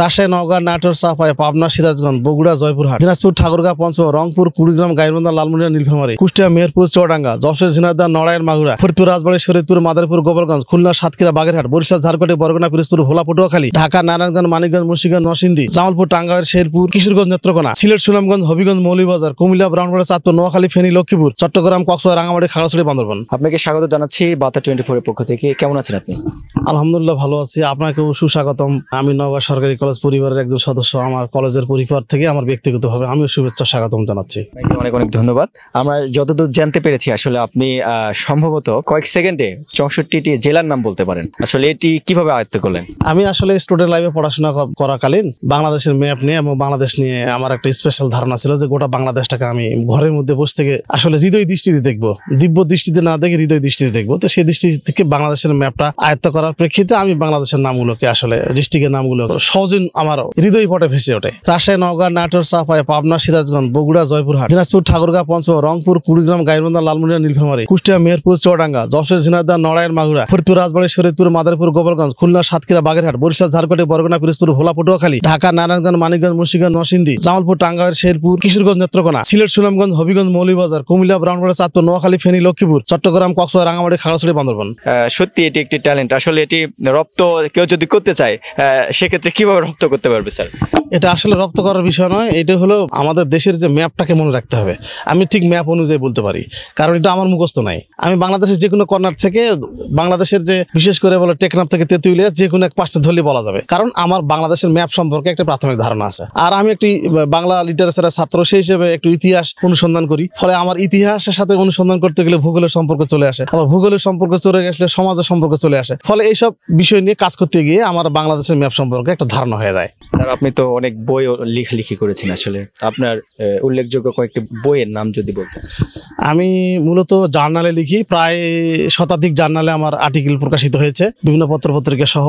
রাজশাহী, নওগাঁ, নাটোর, চাঁপাই, পাবনা, সিরাজগঞ্জ, বগুড়া, জয়পুরহাট, দিনাজপুর, ঠাকুরগাঁও, পঞ্চগড়, রংপুর, কুড়িগ্রাম, গাইবান্ধা, লালমনিরহাট, নীলফামারী, কুষ্টিয়া, মেহেরপুর, চুয়াডাঙ্গা, যশোর, ঝিনাইদহ, নড়াইল, মাগুরা, ফরিদপুর, রাজবাড়ী, শরীয়তপুর, মাদারীপুর, গোপালগঞ্জ, খুলনা, সাতক্ষীরা, বাগেরহাট, বরিশাল, ঝাড়খণ্ড, বরগুনা, পিরোজপুর, ভোলা, পটুয়াখালী, ঢাকা, নারায়ণগঞ্জ, মানিকগঞ্জ, মুন্সিগঞ্জ, নরসিংদী, জামালপুর, টাঙ্গাইল, শেরপুর, কিশোরগঞ্জ, নেত্রকোনা, সিলেট, সুনামগঞ্জ, হবিগঞ্জ, মৌলভীবাজার, কুমিল্লা, ব্রাহ্মণবাড়িয়া, চাঁদপুর, নোয়াখালী, ফেনী, লক্ষ্মীপুর, চট্টগ্রাম, কক্সবাজার, রাঙ্গামাটি, খাগড়াছড়ি, বান্দরবান। আপনাকে স্বাগত জানাচ্ছি বার্তা 24 এর পক্ষ থেকে। কেমন আছেন আপনি? আলহামদুলিল্লাহ ভালো আছি। আপনাকেও সুস্বাগতম। আমি নওগাঁ সরকারি কলেজ পরিবারের একজন সদস্য। আমার কলেজের পরিবার থেকে আমার ব্যক্তিগতভাবে আমিও শুভেচ্ছা স্বাগতম জানাচ্ছি। অনেক অনেক ধন্যবাদ। আমরা যতদূর জানতে পেরেছি আসলে আপনি সম্ভবত কয়েক সেকেন্ডে 64টি জেলার নাম বলতে পারেন। আসলে এটি কিভাবে আয়ত্ত করলেন? আমি আসলে স্টুডেন্ট লাইফে পড়াশোনা করাকালীন বাংলাদেশের ম্যাপ নিয়ে এবং বাংলাদেশ নিয়ে আমার একটা স্পেশাল ধারণা ছিল যে গোটা বাংলাদেশটাকে আমি ঘরের মধ্যে বসে থেকে আসলে হৃদয় দৃষ্টিতে দেখবো, দিব্য দৃষ্টিতে না দেখে হৃদয় দৃষ্টিতে দেখবো। তো সেই দৃষ্টি থেকে বাংলাদেশের ম্যাপটা আয়ত্ত করার প্রেক্ষিতে আমি বাংলাদেশের নামগুলোকে আসলে ডিস্ট্রিক্টের নামগুলো সহজে আমার হৃদয় পটে ভেসে ওঠে। রাজশাহী, নওগাঁ, নাটোর, চাঁপাই, পাবনা, সিরাজগঞ্জ, বগুড়া, জয়পুরহাট, দিনাজপুর, ঠাকুরগাঁও, পঞ্চগড়, রংপুর, কুড়িগ্রাম, গাইবান্ধা, লালমনিরহাট, নীলফামারী, কুষ্টিয়া, মেহেরপুর, চুয়াডাঙ্গা, যশোর, ঝিনাইদহ, নড়াইল, মাগুরা, ফরিদপুর, রাজবাড়ী, শরীয়তপুর, মাদারীপুর, গোপালগঞ্জ, খুলনা, সাতক্ষীরা, বাগেরহাট, বরিশাল, ঝাড়খণ্ড, বরগুনা, পিরোজপুর, ভোলা, পটুয়াখালী, ঢাকা, নারায়ণগঞ্জ, মানিকগঞ্জ, মুন্সিগঞ্জ, নরসিংদী, জামালপুর, টাঙ্গাইল, শেরপুর, কিশোরগঞ্জ, নেত্রকোনা, সিলেট, সুনামগঞ্জ, হবিগঞ্জ, মৌলভীবাজার, কুমিল্লা, ব্রাহ্মণবাড়িয়া, চাঁদপুর, নোয়াখালী, ফেনী, লক্ষ্মীপুর, চট্টগ্রাম, কক্সবাজার, রাঙ্গামাটি, খাগড়াছড়ি, বান্দরবান। সত্যি এটি একটি ট্যালেন্ট। আসলে এটি রপ্ত কেউ যদি করতে চায় সেক্ষেত্রে কিভাবে রপ্ত করতে পারবে স্যার? এটা আসলে রপ্ত করার বিষয় নয়, এটা হলো আমাদের দেশের যে ম্যাপটাকে মনে রাখতে হবে। আমি ঠিক ম্যাপ অনুযায়ী বলতে পারি, কারণ এটা আমার মুখস্থ নাই। আমি বাংলাদেশের যে কোনো কর্নার থেকে বাংলাদেশের যে বিশেষ করে বলে টেকনাফ থেকে তেঁতুলিয়া যে কোনো এক পাশে ধরলে বলা যাবে, কারণ আমার বাংলাদেশের ম্যাপ সম্পর্কে একটা প্রাথমিক ধারণা আছে। আর আমি একটি বাংলা লিটারেচারের ছাত্র, সেই হিসেবে একটু ইতিহাস অনুসন্ধান করি। ফলে আমার ইতিহাসের সাথে অনুসন্ধান করতে গেলে ভূগোলের সম্পর্ক চলে আসে, আবার ভূগোলের সম্পর্ক চলে আসলে সমাজের সম্পর্ক চলে আসে। ফলে এইসব বিষয় নিয়ে কাজ করতে গিয়ে আমার বাংলাদেশের ম্যাপ সম্পর্কে একটা ধারণা হয়ে যায়। স্যার আপনি তো অনেক বই লেখালেখি করেছেন, আসলে আপনার উল্লেখযোগ্য কয়েকটি বইয়ের নাম যদি বলতেন। আমি মূলত জার্নালে লিখি, প্রায় শতাধিক জার্নালে আমার আর্টিকেল প্রকাশিত হয়েছে, বিভিন্ন পত্রপত্রিকা সহ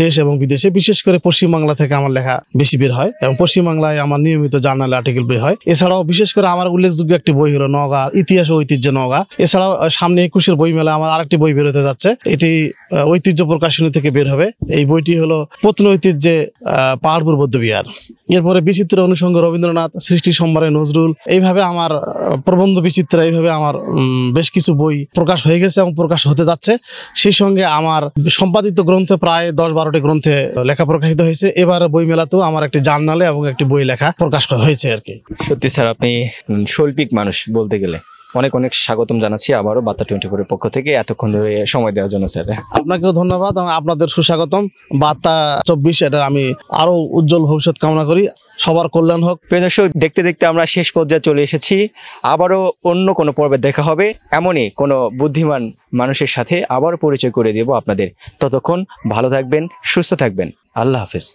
দেশ এবং বিদেশে। বিশেষ করে পশ্চিমবাংলা থেকে আমার লেখা বেশি বের হয় এবং পশ্চিমবাংলায় আমার নিয়মিত জার্নালে আর্টিকেল বের হয়। এছাড়াও বিশেষ করে আমার উল্লেখযোগ্য একটি বই হলো নওগাঁ ইতিহাস ও ঐতিহ্য নওগাঁ। এছাড়াও সামনে 21 বই মেলা আমার আরেকটি বই বেরোতে যাচ্ছে, এটি ঐতিহ্য প্রকাশনী থেকে বের হবে। এই বইটি হলো প্রত্ন ঐতিহ্যে পাহাড়পুর বৌদ্ধবিহার। এরপরে বিচিত্র অনুষঙ্গ রবীন্দ্রনাথ, সৃষ্টি সম্ভারে নজরুল, এইভাবে আমার প্রবন্ধ বিচিত্র, এইভাবে আমার বেশ কিছু বই প্রকাশ হয়ে গেছে এবং প্রকাশ হতে যাচ্ছে। সেই সঙ্গে আমার সম্পাদিত গ্রন্থে প্রায় 10-12টি গ্রন্থে লেখা প্রকাশিত হয়েছে। এবার বই মেলাতেও আমার একটি জার্নালে এবং একটি বই লেখা প্রকাশ হয়েছে আর কি। সত্যি স্যার আপনি শৈল্পিক মানুষ বলতে গেলে। অনেক অনেক স্বাগতম জানাচ্ছি আবারও বার্তা 24 এর পক্ষ থেকে এতক্ষণ ধরে সময় দেওয়ার জন্য স্যার। আপনাকেও ধন্যবাদ এবং আপনাদের সুস্বাগতম। বার্তা 24 এটা আমি আরো উজ্জ্বল ভবিষ্যৎ কামনা করি, সবার কল্যাণ হোক। প্রিয় দর্শক, দেখতে দেখতে আমরা শেষ পর্যায়ে চলে এসেছি। আবারও অন্য কোনো পর্বে দেখা হবে, এমনই কোনো বুদ্ধিমান মানুষের সাথে আবারও পরিচয় করে দেব আপনাদের। ততক্ষণ ভালো থাকবেন, সুস্থ থাকবেন। আল্লাহ হাফেজ।